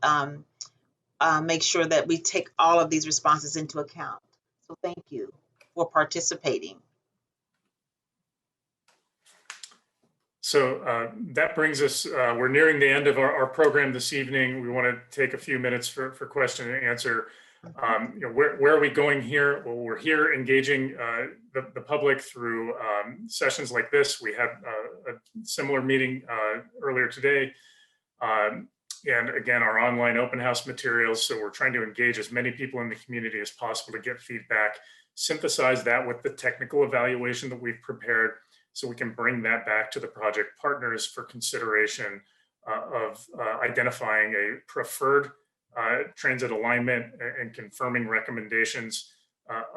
make sure that we take all of these responses into account. So thank you for participating. So that brings us, we're nearing the end of our program this evening. We want to take a few minutes for question and answer. Where are we going here? Well, we're here engaging the public through sessions like this. We had a similar meeting earlier today. And again, our online open house materials. So we're trying to engage as many people in the community as possible to get feedback, synthesize that with the technical evaluation that we've prepared, so we can bring that back to the project partners for consideration of identifying a preferred transit alignment and confirming recommendations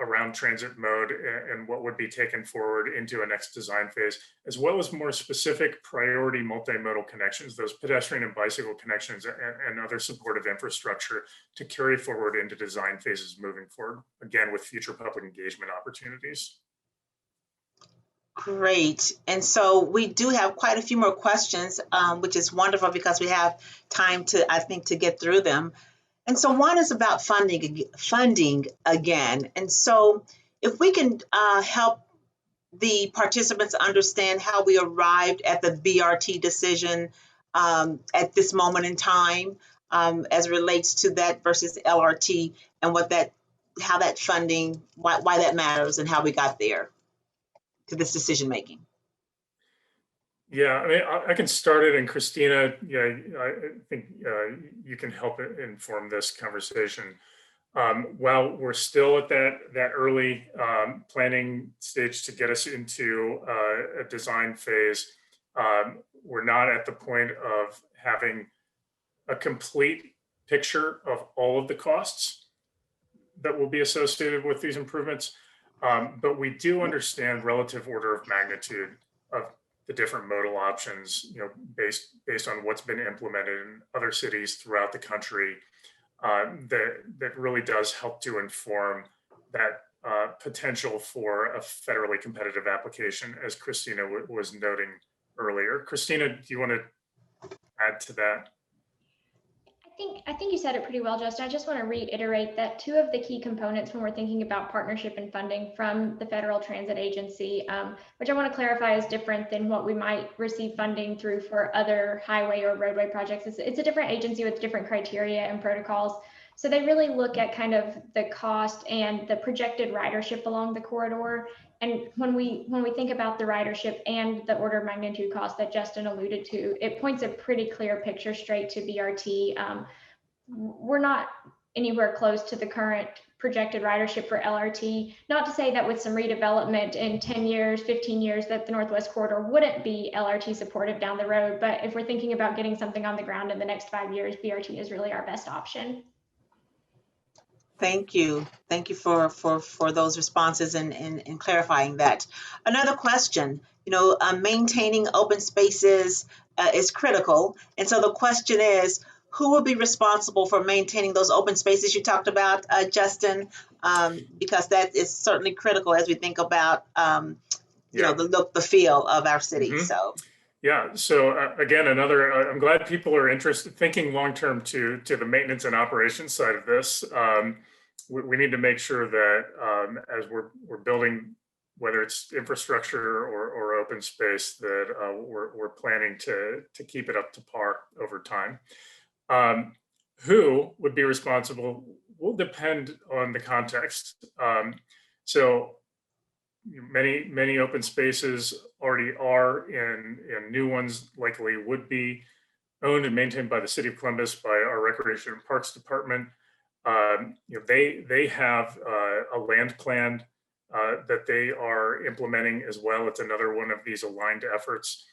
around transit mode and what would be taken forward into a next design phase, as well as more specific priority multimodal connections, those pedestrian and bicycle connections and other supportive infrastructure to carry forward into design phases moving forward, again, with future public engagement opportunities. Great. And so we do have quite a few more questions, which is wonderful because we have time to, I think, to get through them. And so one is about funding again. And so if we can help the participants understand how we arrived at the BRT decision at this moment in time as it relates to that versus LRT and how that funding, why that matters and how we got there to this decision making. Yeah, I mean, I can start it, and Christina, yeah, I think you can help inform this conversation. While we're still at that early planning stage to get us into a design phase, we're not at the point of having a complete picture of all of the costs that will be associated with these improvements. But we do understand relative order of magnitude of the different modal options, based on what's been implemented in other cities throughout the country. That really does help to inform that potential for a federally competitive application, as Christina was noting earlier. Christina, do you want to add to that? I think you said it pretty well, Justin. I just want to reiterate that two of the key components when we're thinking about partnership and funding from the Federal Transit Agency, which I want to clarify is different than what we might receive funding through for other highway or roadway projects. It's a different agency with different criteria and protocols. So they really look at kind of the cost and the projected ridership along the corridor. And when we think about the ridership and the order of magnitude cost that Justin alluded to, it points a pretty clear picture straight to BRT. We're not anywhere close to the current projected ridership for LRT. Not to say that with some redevelopment in 10 years, 15 years, that the Northwest Corridor wouldn't be LRT supportive down the road. But if we're thinking about getting something on the ground in the next 5 years, BRT is really our best option. Thank you. Thank you for those responses and clarifying that. Another question, maintaining open spaces is critical. And so the question is, who will be responsible for maintaining those open spaces you talked about, Justin? Because that is certainly critical as we think about, the look, the feel of our city. Mm-hmm. So. Yeah. So again, I'm glad people are interested, thinking long-term to the maintenance and operations side of this. We need to make sure that as we're building, whether it's infrastructure or open space, that we're planning to keep it up to par over time. Who would be responsible will depend on the context. So many open spaces already are, and new ones likely would be owned and maintained by the City of Columbus, by our Recreation and Parks Department. They have a land plan that they are implementing as well. It's another one of these aligned efforts.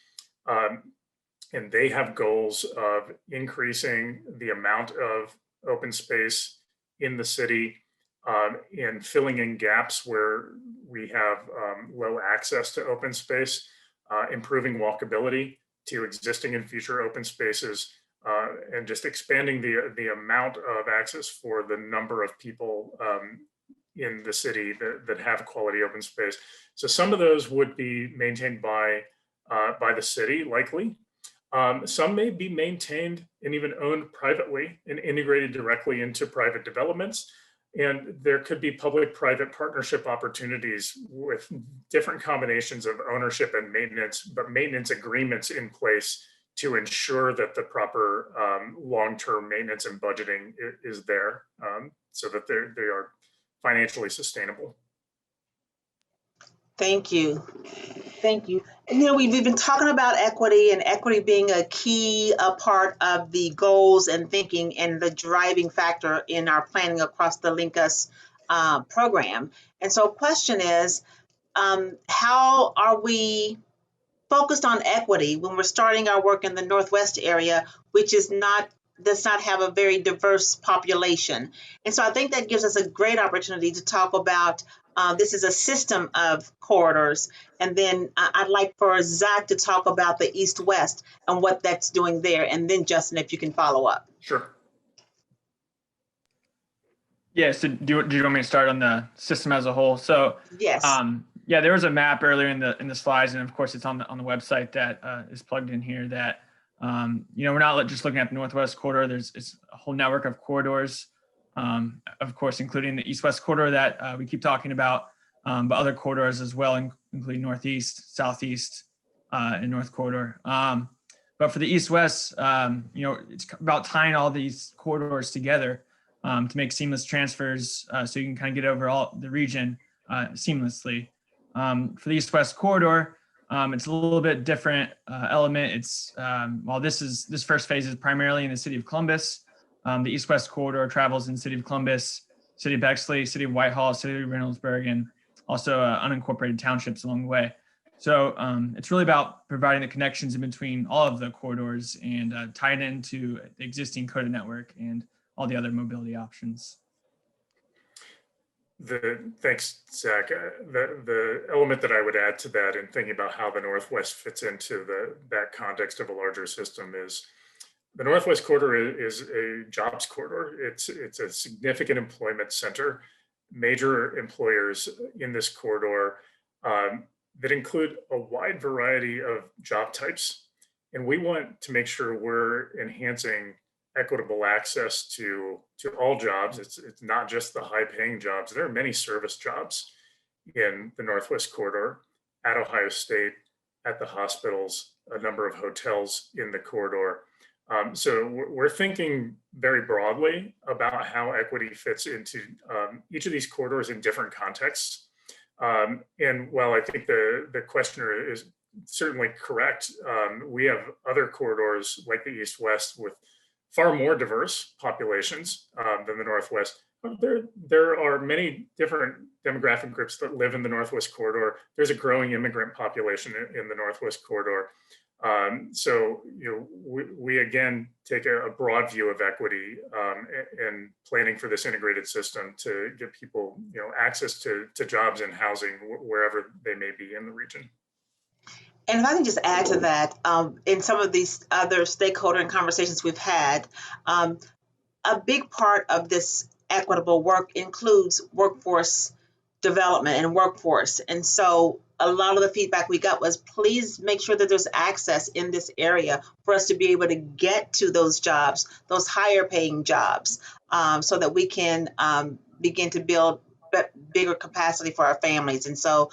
And they have goals of increasing the amount of open space in the city, and filling in gaps where we have low access to open space, improving walkability to existing and future open spaces, and just expanding the amount of access for the number of people in the city that have quality open space. So some of those would be maintained by the city, likely. Some may be maintained and even owned privately and integrated directly into private developments. And there could be public-private partnership opportunities with different combinations of ownership and maintenance, but maintenance agreements in place to ensure that the proper long-term maintenance and budgeting is there, so that they are financially sustainable. Thank you. Thank you. And we've been talking about equity, and equity being a key part of the goals and thinking and the driving factor in our planning across the LinkUs program. And so question is, how are we focused on equity when we're starting our work in the Northwest area, which does not have a very diverse population? And so I think that gives us a great opportunity to talk about this is a system of corridors. And then I'd like for Zach to talk about the East-West and what that's doing there. And then Justin, if you can follow up. Sure. Yeah, so do you want me to start on the system as a whole? So yes. Yeah, there was a map earlier in the slides, and of course it's on the website that is plugged in here. That we're not just looking at the Northwest corridor. It's a whole network of corridors, of course, including the East-West corridor that we keep talking about, but other corridors as well, including Northeast, Southeast, and North Corridor. But for the East-West, it's about tying all these corridors together to make seamless transfers, so you can kind of get over all the region seamlessly. For the East-West corridor, it's a little bit different element. It's while this first phase is primarily in the city of Columbus, the East-West corridor travels in the city of Columbus, city of Bexley, city of Whitehall, city of Reynoldsburg, and also unincorporated townships along the way. So it's really about providing the connections in between all of the corridors and tied into the existing coded network and all the other mobility options. Thanks, Zach. The element that I would add to that in thinking about how the Northwest fits into that context of a larger system is the Northwest corridor is a jobs corridor. It's a significant employment center, major employers in this corridor that include a wide variety of job types. And we want to make sure we're enhancing equitable access to all jobs. It's not just the high-paying jobs. There are many service jobs in the Northwest corridor, at Ohio State, at the hospitals, a number of hotels in the corridor. So we're thinking very broadly about how equity fits into each of these corridors in different contexts. And while I think the questioner is certainly correct, we have other corridors like the East-West with far more diverse populations than the Northwest. There are many different demographic groups that live in the Northwest corridor. There's a growing immigrant population in the Northwest corridor. So we again take a broad view of equity and planning for this integrated system to give people access to jobs and housing wherever they may be in the region. And if I can just add to that, in some of these other stakeholder and conversations we've had, a big part of this equitable work includes workforce development and workforce. And so a lot of the feedback we got was, please make sure that there's access in this area for us to be able to get to those jobs, those higher paying jobs, so that we can begin to build bigger capacity for our families. And so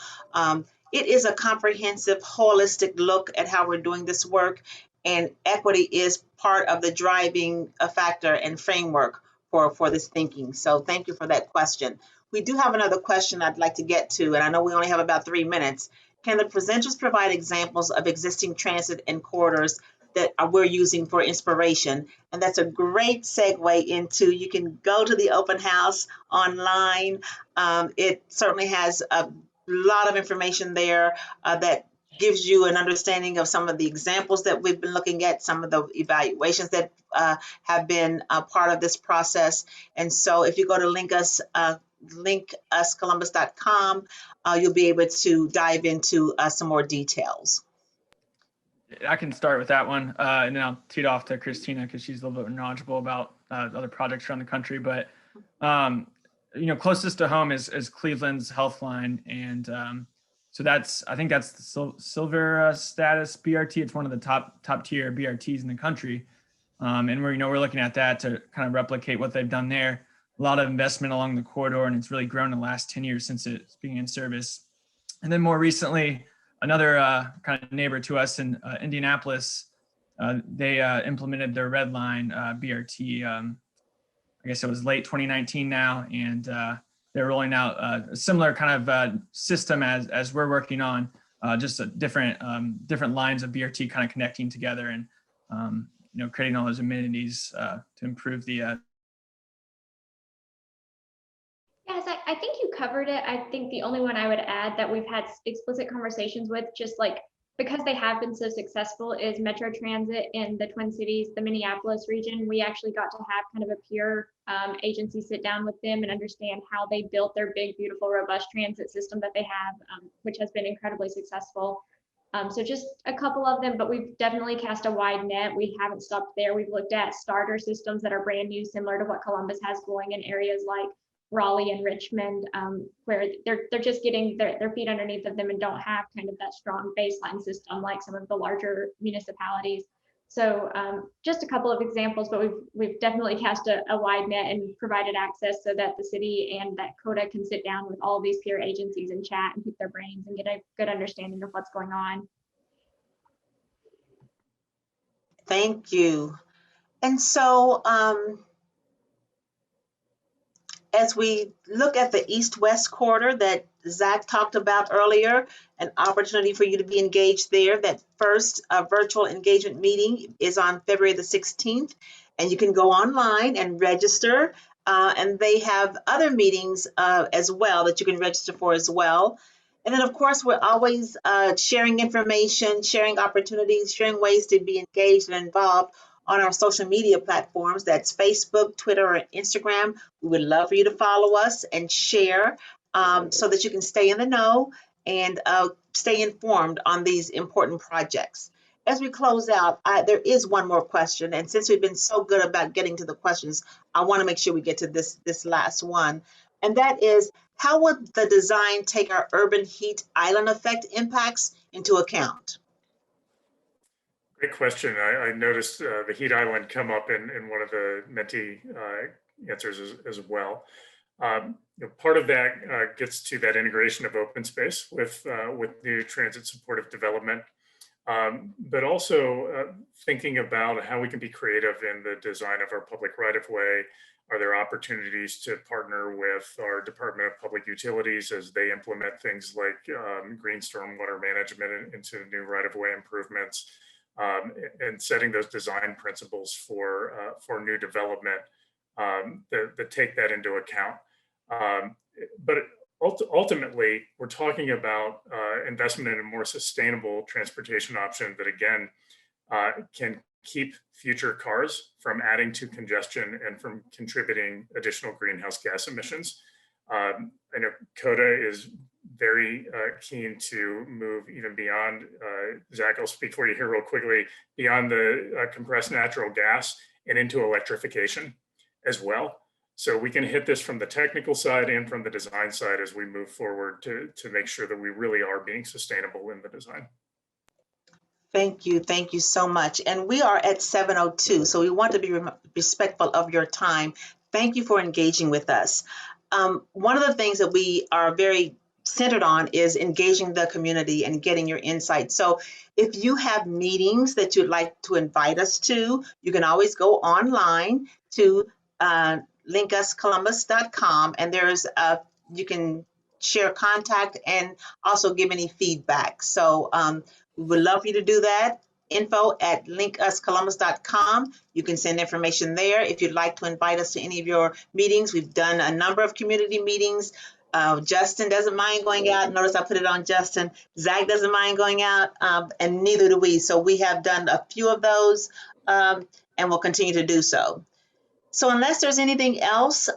it is a comprehensive, holistic look at how we're doing this work, and equity is part of the driving factor and framework for this thinking. So thank you for that question. We do have another question I'd like to get to, and I know we only have about 3 minutes. Can the presenters provide examples of existing transit and corridors that we're using for inspiration? And that's a great segue into, you can go to the open house online. It certainly has a lot of information there that gives you an understanding of some of the examples that we've been looking at, some of the evaluations that have been a part of this process. And so if you go to LinkUsColumbus.com, you'll be able to dive into some more details. I can start with that one, and then I'll tee it off to Christina because she's a little bit knowledgeable about other projects around the country. But closest to home is Cleveland's Healthline, and so I think that's the silver status BRT. It's one of the top tier BRTs in the country, and we're looking at that to kind of replicate what they've done there. A lot of investment along the corridor, and it's really grown in the last 10 years since it's being in service. And then more recently, another kind of neighbor to us in Indianapolis, they implemented their Red Line BRT. I guess it was late 2019 now, and they're rolling out a similar kind of system as we're working on, just a different lines of BRT kind of connecting together and creating all those amenities to improve the. Yes, I think you covered it. I think the only one I would add that we've had explicit conversations with, just like because they have been so successful, is Metro Transit in the Twin Cities, the Minneapolis region. We actually got to have kind of a peer agency sit down with them and understand how they built their big, beautiful, robust transit system that they have, which has been incredibly successful. So just a couple of them, but we've definitely cast a wide net. We haven't stopped there. We've looked at starter systems that are brand new, similar to what Columbus has going in areas like Raleigh and Richmond, where they're just getting their feet underneath of them and don't have kind of that strong baseline system like some of the larger municipalities. So just a couple of examples, but we've definitely cast a wide net and provided access so that the city and that COTA can sit down with all of these peer agencies and chat and pick their brains and get a good understanding of what's going on. Thank you. And so as we look at the East-West corridor that Zach talked about earlier, an opportunity for you to be engaged there. That first virtual engagement meeting is on February the 16th, and you can go online and register. And they have other meetings as well that you can register for as well. And then, of course, we're always sharing information, sharing opportunities, sharing ways to be engaged and involved on our social media platforms. That's Facebook, Twitter, and Instagram. We would love for you to follow us and share so that you can stay in the know and stay informed on these important projects. As we close out, there is one more question. And since we've been so good about getting to the questions, I want to make sure we get to this last one. And that is, how would the design take our urban heat island effect impacts into account? Great question. I noticed the heat island come up in one of the Mentee answers as well. Part of that gets to that integration of open space with new transit supportive development, but also thinking about how we can be creative in the design of our public right-of-way. Are there opportunities to partner with our Department of Public Utilities as they implement things like green stormwater management into new right-of-way improvements? And setting those design principles for new development that take that into account. But ultimately, we're talking about investment in a more sustainable transportation option that, again, can keep future cars from adding to congestion and from contributing additional greenhouse gas emissions. I know COTA is very keen to move even beyond, Zach, I'll speak for you here real quickly, beyond the compressed natural gas and into electrification as well. So we can hit this from the technical side and from the design side as we move forward to make sure that we really are being sustainable in the design. Thank you so much. And we are at 7:02, so we want to be respectful of your time. Thank you for engaging with us. One of the things that we are very centered on is engaging the community and getting your insight. So if you have meetings that you'd like to invite us to, you can always go online to linkuscolumbus.com, and you can share contact and also give any feedback. So we would love for you to do that. info@linkuscolumbus.com. You can send information there. If you'd like to invite us to any of your meetings, we've done a number of community meetings. Justin doesn't mind going out. Notice I put it on Justin. Zach doesn't mind going out, and neither do we. So we have done a few of those, and we'll continue to do so. So unless there's anything else,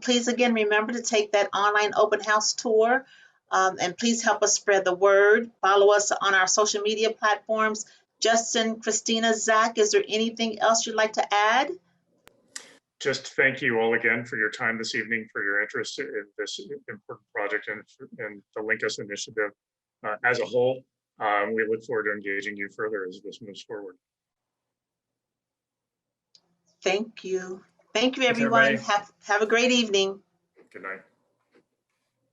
please again remember to take that online open house tour, and please help us spread the word. Follow us on our social media platforms. Justin, Christina, Zach, is there anything else you'd like to add? Just thank you all again for your time this evening, for your interest in this important project and the LinkUs initiative as a whole. We look forward to engaging you further as this moves forward. Thank you. Thank you, Thanks, everyone. everybody. Have a great evening. Good night.